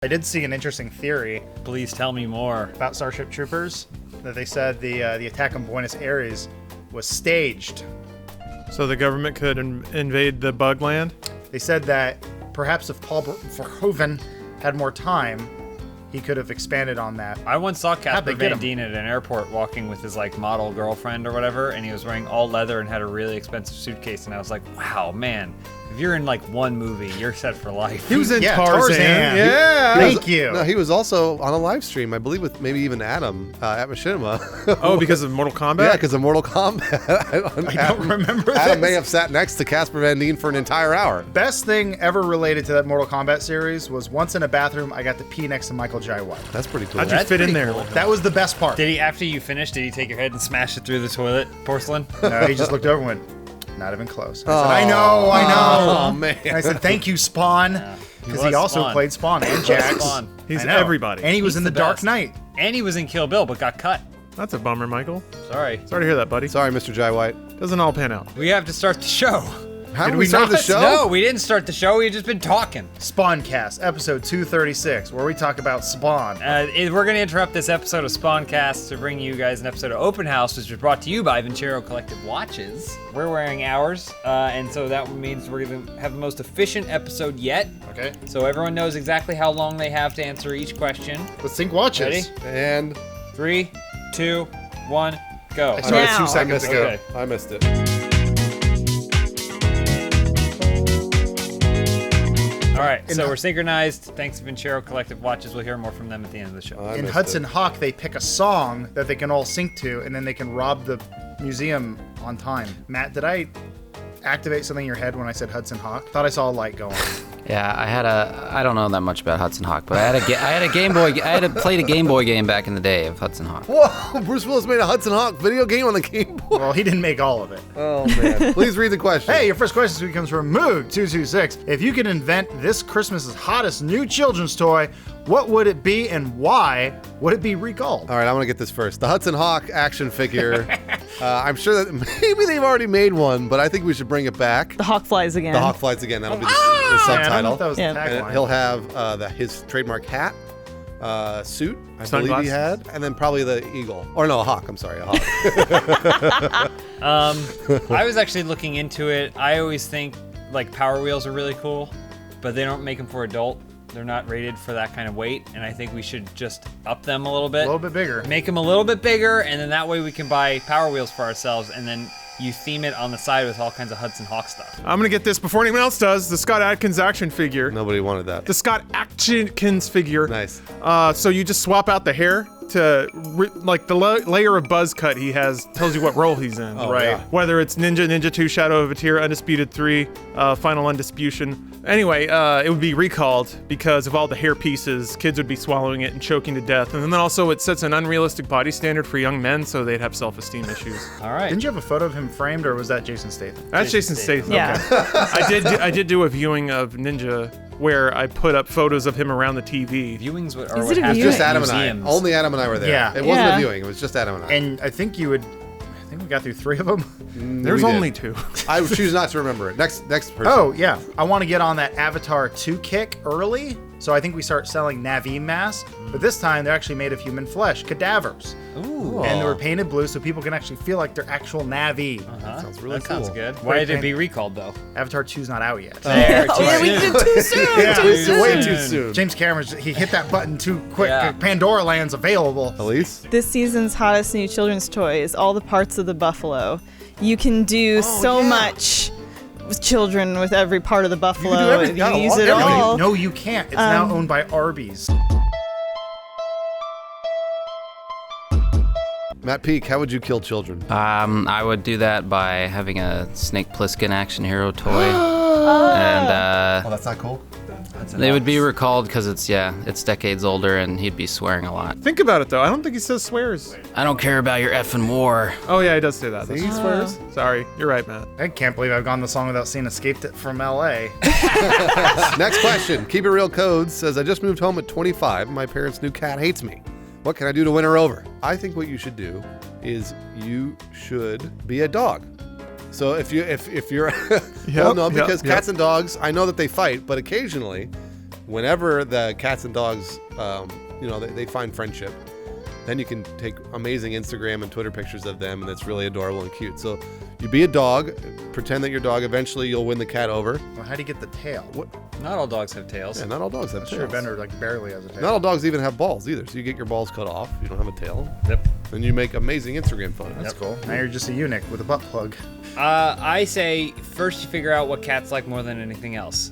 I did see an interesting theory. Please tell me more. About Starship Troopers, that they said the attack on Buenos Aires was staged. So the government could invade the bug land? They said that perhaps if Paul Verhoeven had more time, he could have expanded on that. I once saw Casper Van him? Dien at an airport walking with his like model girlfriend or whatever, and he was wearing all leather and had a really expensive suitcase, and I was like, wow, man, if you're in like one movie, you're set for life. He was in Yeah, Tarzan. Yeah. Thank you. No, he was also on a live stream, I believe, with maybe even Adam at Machinima. Oh, because of Mortal Kombat? Yeah, because of Mortal Kombat. I don't remember Adam this. may have sat next to Casper Van Dien for an entire hour. Best thing ever related to that Mortal Kombat series was once in a bathroom, I got to pee next to Michael Jai White. That's pretty cool. How'd you That's fit in pretty there? cool. That was the best part. Did he, after you finished, did he take your head and smash it through the toilet porcelain? No, he just looked over and went, not even close. I said, I know. Oh, man. And I said, thank you, Spawn. Because he was also Spawn. played Spawn and Jax. Spawn. He's I know. everybody. And he was He's in The the Dark best. Knight. And he was in Kill Bill, but got cut. That's a bummer, Michael. Sorry. Sorry to hear that, buddy. Sorry, Mr. Jai White. Doesn't all pan out. We have to start the show. Haven't Did we we started the not? show? No, we didn't start the show. We've just been talking. Spawncast, episode 236, where we talk about Spawn. We're going to interrupt this episode of Spawncast to bring you guys an episode of Open House, which was brought to you by Vincero Collective Watches. We're wearing ours, and so that means we're going to have the most efficient episode yet. Okay. So everyone knows exactly how long they have to answer each question. Let's sync watches. Ready? And 3, 2, 1, go. I started Now. 2 I seconds missed ago. Okay. it. I missed it. All right, so we're synchronized. Thanks to Vincero Collective Watches. We'll hear more from them at the end of the show. I In missed Hudson it. Hawk, they pick a song that they can all sync to, and then they can rob the museum on time. Matt, did I activate something in your head when I said Hudson Hawk? Thought I saw a light go on. Yeah, I don't know that much about Hudson Hawk, but I had a Game Boy. I played a Game Boy game back in the day of Hudson Hawk. Whoa! Bruce Willis made a Hudson Hawk video game on the Game Boy. Well, he didn't make all of it. Oh, man. Please read the question. Hey, your first question this week comes from Moog226. If you could invent this Christmas's hottest new children's toy, what would it be and why would it be recalled? All right, I want to get this first. The Hudson Hawk action figure. I'm sure that maybe they've already made one, but I think we should bring it back. The hawk flies again. The Hawk flies again. That'll be the Man, I don't know subtitle. if that was Yeah. the And tagline. he'll have his trademark hat, suit, I believe he Sunglasses. had, and then probably the eagle. Or no, a hawk. I'm sorry, a hawk. I was actually looking into it. I always think like Power Wheels are really cool, but they don't make them for adult. They're not rated for that kind of weight, and I think we should just up them a little a bit. little bit bigger. Make them a little bit bigger, and then that way we can buy Power Wheels for ourselves, and then you theme it on the side with all kinds of Hudson Hawk stuff. I'm going to get this before anyone else does. The Scott Adkins action figure. Nobody wanted that. The Scott Adkins figure. Nice. So you just swap out the hair to, like, the layer of buzz cut he has tells you what role he's in. Oh, Right. yeah. Whether it's Ninja, Ninja 2, Shadow of a Tear, Undisputed 3, Final Undisputation. Anyway, it would be recalled because of all the hair pieces. Kids would be swallowing it and choking to death. And then also it sets an unrealistic body standard for young men, so they'd have self-esteem issues. All right. Didn't you have a photo of him framed, or was that Jason Statham? That's Jason Jason Statham. Yeah. I did do a viewing of Ninja where I put up photos of him around the TV. Viewings are Is what it a happens viewing? Just at Adam and I. museums. Only Adam and I were there. Yeah. It wasn't Yeah. a viewing. It was just Adam and I. And I think we got through 3 of them. There's We did. only 2. I choose not to remember it. Next person. Oh, yeah. I want to get on that Avatar 2 kick early, so I think we start selling Na'vi masks. But this time, they're actually made of human flesh, cadavers. Ooh. And they were painted blue so people can actually feel like they're actual Na'vi. Sounds really That sounds cool. good. Why did it be recalled, though? Avatar 2's not out yet. There, Oh, yeah, we did too soon. Too soon. Way too soon. James Cameron, he hit that button too quick. Yeah. Pandora Land's available. Elise? This season's hottest new children's toy is all the parts of the buffalo. You can do so much with children with every part of the buffalo. do everything. You Yeah, use it everything. all. No, you can't. It's now owned by Arby's. Matt Peak, how would you kill children? I would do that by having a Snake Plissken action hero toy, and that's not cool. they would be recalled because it's decades older, and he'd be swearing a lot. Think about it, though. I don't think he says swears. I don't care about your effing war. Oh, yeah, he does say that. He swears. Sorry. You're right, Matt. I can't believe I've gone this long without seeing Escaped It from LA. Next question. Keep It Real Codes says, I just moved home at 25 and my parents' new cat hates me. What can I do to win her over? I think what you should do is you should be a dog. So if you're well, no, because cats and dogs, I know that they fight, but occasionally whenever the cats and dogs, they find friendship, then you can take amazing Instagram and Twitter pictures of them, and it's really adorable and cute. So you be a dog, pretend that you're a dog. Eventually, you'll win the cat over. Well, how do you get the tail? What? Not all dogs have tails. Yeah, not all dogs have I'm tails. sure Bender barely has a tail. Not all dogs even have balls either. So you get your balls cut off. You don't have a tail. Yep. Then you make amazing Instagram photos. That's cool. Now you're just a eunuch with a butt plug. I say first you figure out what cats like more than anything else.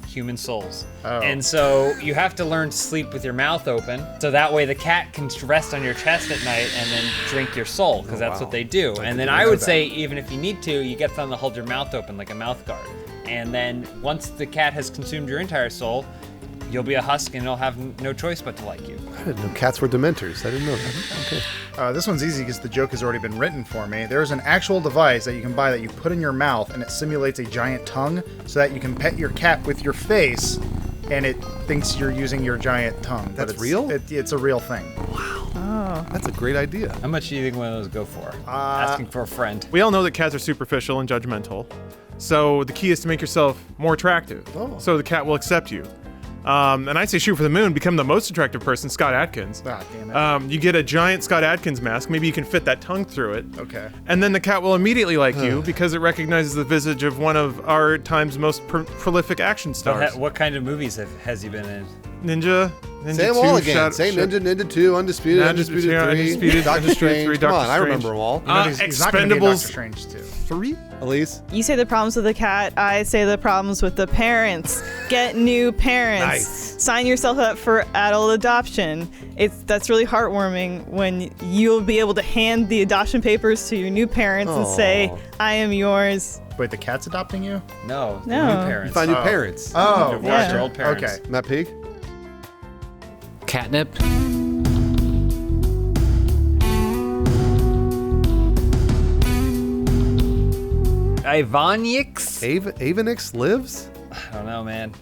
Human souls. Oh. And so you have to learn to sleep with your mouth open, so that way the cat can rest on your chest at night and then drink your soul, because that's what they do. And then I would say, even if you need to, you get them to hold your mouth open like a mouth guard. And then once the cat has consumed your entire soul, you'll be a husk and it'll have no choice but to like you. I didn't know cats were dementors. I didn't know that. Okay. This one's easy because the joke has already been written for me. There's an actual device that you can buy that you put in your mouth, and it simulates a giant tongue so that you can pet your cat with your face, and it thinks you're using your giant tongue. That's real? It's a real thing. That's a great idea. How much do you think one of those go for? Asking for a friend. We all know that cats are superficial and judgmental. So the key is to make yourself more attractive. Oh. So the cat will accept you. And I say shoot for the moon, become the most attractive person, Scott Adkins. Ah, damn it. You get a giant Scott Adkins mask. Maybe you can fit that tongue through it. Okay. And then the cat will immediately like you because it recognizes the visage of one of our time's most prolific action stars. What kind of movies has he been in? Ninja Say them 2, all again. Say Ninja, Ninja 2, Undisputed, Undisputed 3, Undisputed, Doctor Undisputed Strange. 3, Come on, Doctor I Strange. remember them all. He's not gonna be in Doctor Expendables Strange too. 3? Elise? You say the problems with the cat, I say the problems with the parents. Get new parents. Nice. Sign yourself up for adult adoption. That's really heartwarming when you'll be able to hand the adoption papers to your new parents and say, I am yours. Wait, the cat's adopting you? No. No. New You parents. find new parents. Oh, Divorced yeah. your old parents. Okay. Matt Pig? Catnip. Ivanyx? Avanix lives? I don't know, man.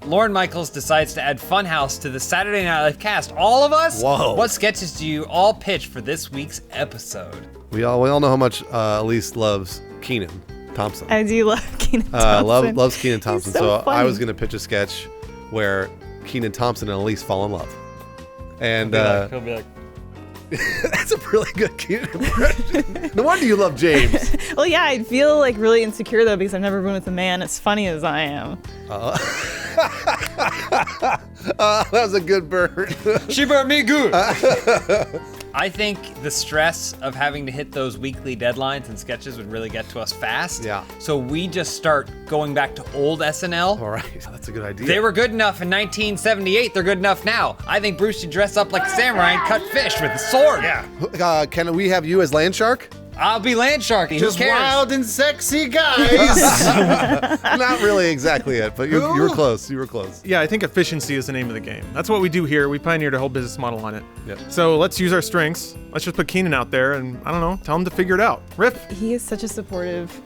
Lauren Michaels decides to add Funhaus to the Saturday Night Live cast. All of us? Whoa. What sketches do you all pitch for this week's episode? We all know how much Elise loves Keenan Thompson. I do love Keenan Thompson. Loves Keenan Thompson. He's so I funny. was going to pitch a sketch where Keenan Thompson and Elise fall in love. And He'll be like, that's a really good Keenan impression. No wonder you love James. Well, yeah, I feel like really insecure though because I've never been with a man as funny as I am. That was a good burn. she burned me good. I think the stress of having to hit those weekly deadlines and sketches would really get to us fast. Yeah. So we just start going back to old SNL. All right, that's a good idea. They were good enough in 1978. They're good enough now. I think Bruce should dress up like a samurai and cut fish with a sword. Yeah. Can we have you as Landshark? I'll be Landsharky. Just Who cares? wild and sexy guys. Not really exactly it, but you were close. You were close. Yeah, I think efficiency is the name of the game. That's what we do here. We pioneered a whole business model on it. Yep. So let's use our strengths. Let's just put Keenan out there and, I don't know, tell him to figure it out. Riff. He is such a supportive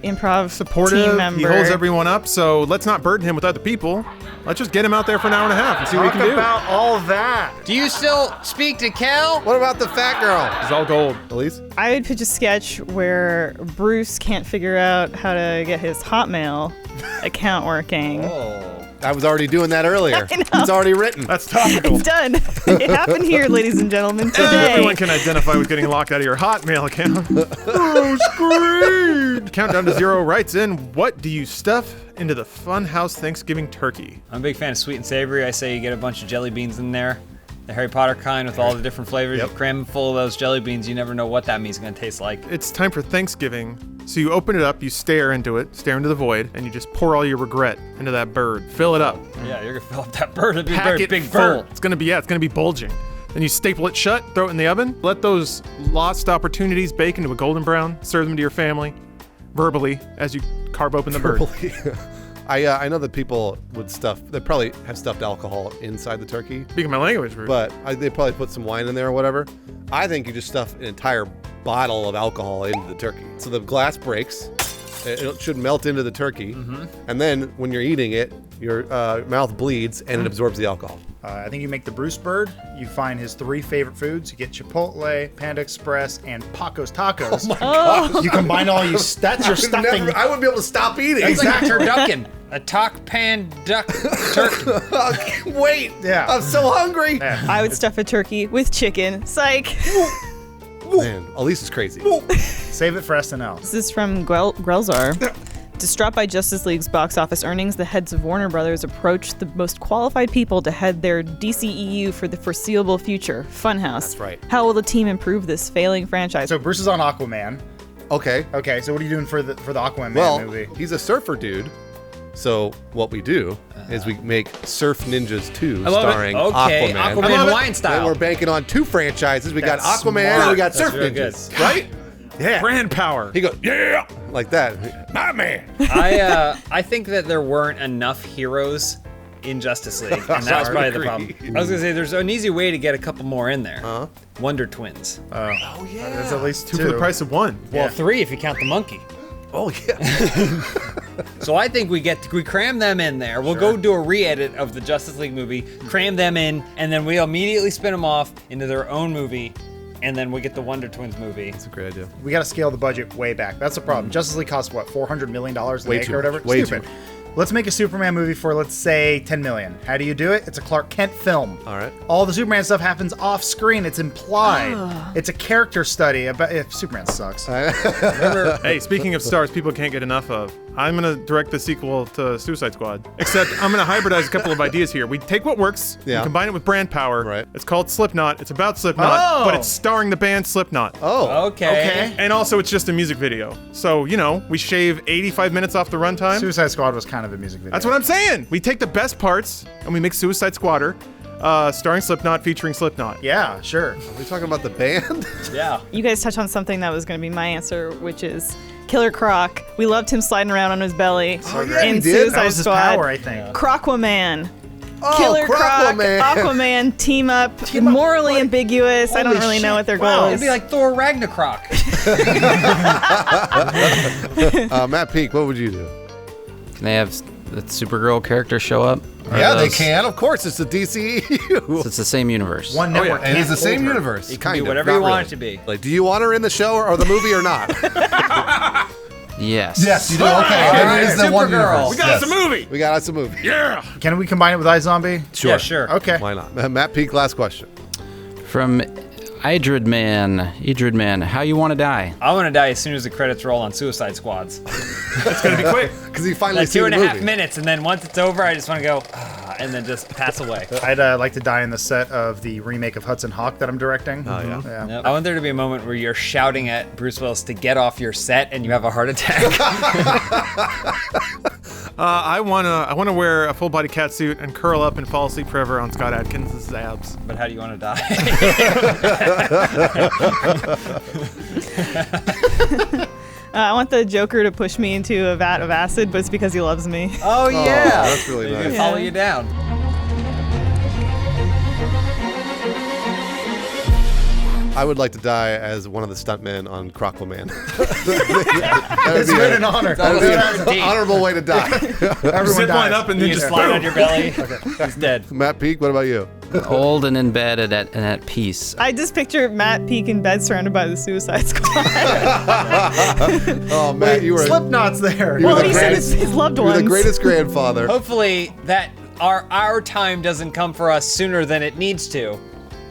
improv Supportive. team member. He holds everyone up, so let's not burden him with other people. Let's just get him out there for an hour and a half and see what he Talk can do. about all that. Do you still speak to Kel? What about the fat girl? It's all gold. Elise? I would pitch a sketch where Bruce can't figure out how to get his Hotmail account working. Oh. I was already doing that earlier. I know. It's already written. That's topical. It's done. It happened here, ladies and gentlemen, today. Everyone can identify with getting locked out of your Hotmail account. Oh, scream! Countdown to 0 writes in, what do you stuff into the Funhaus Thanksgiving turkey? I'm a big fan of sweet and savory. I say you get a bunch of jelly beans in there. The Harry Potter kind with all the different flavors. Yep. You cram them full of those jelly beans. You never know what that means it's going to taste like. It's time for Thanksgiving. So you open it up, you stare into the void, and you just pour all your regret into that bird. Fill it up. Yeah, you're going to fill up that bird. It'd be a Pack very it big full. bird. It's gonna be bulging. Then you staple it shut, throw it in the oven, let those lost opportunities bake into a golden brown, serve them to your family, verbally, as you carve open the bird. I know that people they probably have stuffed alcohol inside the turkey, Speaking my language, Ruth. but they probably put some wine in there or whatever. I think you just stuff an entire bottle of alcohol into the turkey. So the glass breaks, It should melt into the turkey. Mm-hmm. And then when you're eating it, your mouth bleeds and it absorbs the alcohol. I think you make the Bruce Bird. You find his 3 favorite foods. You get Chipotle, Panda Express, and Paco's Tacos. Oh my God. You combine all you. That's your stuffing. I wouldn't be able to stop eating. It's like a turducken. A talk pan duck turkey. Wait. Yeah. I'm so hungry. Yeah. I would stuff a turkey with chicken. Psych. Man, Elise is crazy. Save it for SNL. This is from Grelzar. Distraught by Justice League's box office earnings, the heads of Warner Brothers approached the most qualified people to head their DCEU for the foreseeable future, Funhaus. That's right. How will the team improve this failing franchise? So Bruce is on Aquaman. Okay. Okay, so what are you doing for the Aquaman Well, movie? he's a surfer dude. So what we do is we make Surf Ninjas 2 I love it. starring Okay, Aquaman. Aquaman I love it. Hawaiian style. And we're banking on 2 franchises. We got That's Aquaman smart. and we got That's Surf real Ninjas. good. Right? Yeah. Brand power. He goes, yeah, like that. My man. I think that there weren't enough heroes in Justice League, and that was probably the problem. I was gonna say there's an easy way to get a couple more in there. Wonder Twins. Oh yeah. There's at least 2 2 for the price of 1. Well, 3 if you count the monkey. Oh, yeah. So I think we cram them in there. We'll go do a re-edit of the Justice League movie, cram them in, and then we'll immediately spin them off into their own movie, and then we get the Wonder Twins movie. That's a great idea. We got to scale the budget way back. That's the problem. Justice League costs what, $400 million to Way make too or whatever? much. Way Stupid. too much. Let's make a Superman movie for, let's say, $10 million. How do you do it? It's a Clark Kent film. All right. All the Superman stuff happens off screen. It's implied. It's a character study about if Superman sucks. Hey, speaking of stars people can't get enough of, I'm going to direct the sequel to Suicide Squad. Except I'm going to hybridize a couple of ideas here. We take what works, Yeah. we combine it with brand power. Right. It's called Slipknot. It's about Slipknot, Oh. but it's starring the band Slipknot. Oh. Okay. And also, it's just a music video. So, we shave 85 minutes off the runtime. Suicide Squad was kind of a music video. That's what I'm saying. We take the best parts and we make Suicide Squatter, starring Slipknot, featuring Slipknot. Yeah, sure. Are we talking about the band? Yeah. You guys touch on something that was going to be my answer, which is Killer Croc. We loved him sliding around on his belly Oh, yeah, in he did. Suicide That was his Squad. power, I think. Crocwaman. Oh, Killer Croc, Crocwaman. Aquaman, team up, Team up, morally what? ambiguous. I don't Holy really know shit, what their wow. goal It'd is. be like Thor Ragnarok. Matt Peak, what would you do? Can they have the Supergirl character show up? Or Yeah, they those- can. Of course, it's the DCEU. So it's the same universe. One network. And it's the can't same hold her. universe. It can kind be of, whatever not you want really. it to be. Like, do you want her in the show or the movie or not? Yes. Yes, you do. Okay, Alright, it is the one Supergirl. universe. We got us a movie. We got us a movie. Yeah. Can we combine it with iZombie? Sure. Yeah, sure. Okay. Why not? Matt Peak, last question. From Idrid Man, how you want to die? I want to die as soon as the credits roll on Suicide Squads. It's going to be quick. Because he finally Like seen the 2.5 movie. minutes, and then once it's over, I just want to go, and then just pass away. I'd like to die in the set of the remake of Hudson Hawk that I'm directing. Oh, yeah. Yeah. Yep. I want there to be a moment where you're shouting at Bruce Willis to get off your set and you have a heart attack. I wanna wear a full body catsuit and curl up and fall asleep forever on Scott Adkins' abs. But how do you want to die? I want the Joker to push me into a vat of acid, but it's because he loves me. Oh, yeah. that's really He's nice. gonna follow you down. I would like to die as one of the stuntmen on Crocwaman. It's been an honor. That would be Indeed. an honorable way to die. Everyone Zip line dies. up and You then just just slide boom. on your belly. He's dead. Matt Peak, what about you? Old and in bed and at peace. I just picture Matt Peak in bed surrounded by the Suicide Squad. Oh, Matt, you were Slipknot's there. well, the he said greatest- his loved you were ones. the greatest grandfather. Hopefully that our time doesn't come for us sooner than it needs to.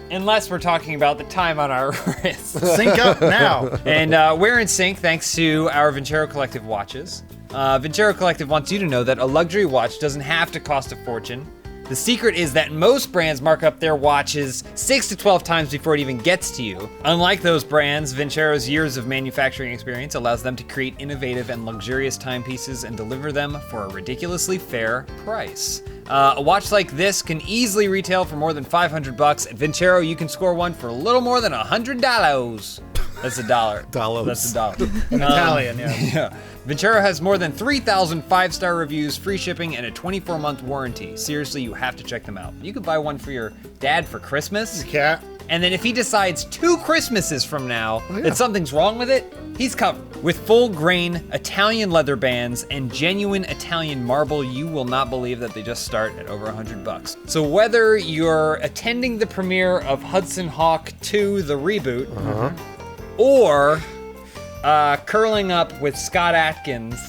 Unless we're talking about the time on our wrists. Sync up now. And we're in sync thanks to our Vincero Collective watches. Vincero Collective wants you to know that a luxury watch doesn't have to cost a fortune. The secret is that most brands mark up their watches 6 to 12 times before it even gets to you. Unlike those brands, Vincero's years of manufacturing experience allows them to create innovative and luxurious timepieces and deliver them for a ridiculously fair price. A watch like this can easily retail for more than $500. At Vincero, you can score one for a little more than $100. That's $1. Dollars. That's $1. In Italian, yeah. Yeah. Vincero has more than 3,000 5-star reviews, free shipping, and a 24-month warranty. Seriously, you have to check them out. You could buy one for your dad for Christmas. Cat. And then if he decides 2 Christmases from now that something's wrong with it, He's covered. With full grain Italian leather bands and genuine Italian marble, you will not believe that they just start at over $100. So whether you're attending the premiere of Hudson Hawk 2, the reboot, or curling up with Scott Atkins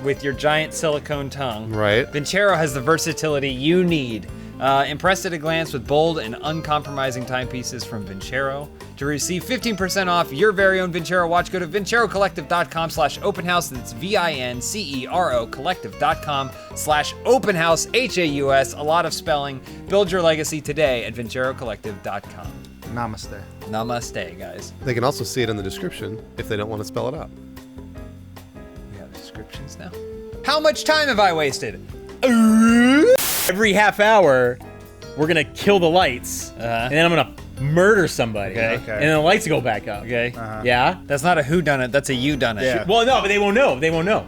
with your giant silicone tongue, Right. Vincero has the versatility you need. Impressed at a glance with bold and uncompromising timepieces from Vincero. To receive 15% off your very own Vincero watch, go to vincerocollective.com/openhouse. That's VINCERO collective.com/openhouse, HAUS. A lot of spelling. Build your legacy today at vincerocollective.com. Namaste. Namaste, guys. They can also see it in the description if they don't want to spell it out. We have descriptions now. How much time have I wasted? Every half hour, we're gonna kill the lights, and then I'm gonna murder somebody, Okay. and then the lights go back up. Okay. Yeah. That's not a whodunit, that's a you done it. Yeah. Well, no, but they won't know. They won't know.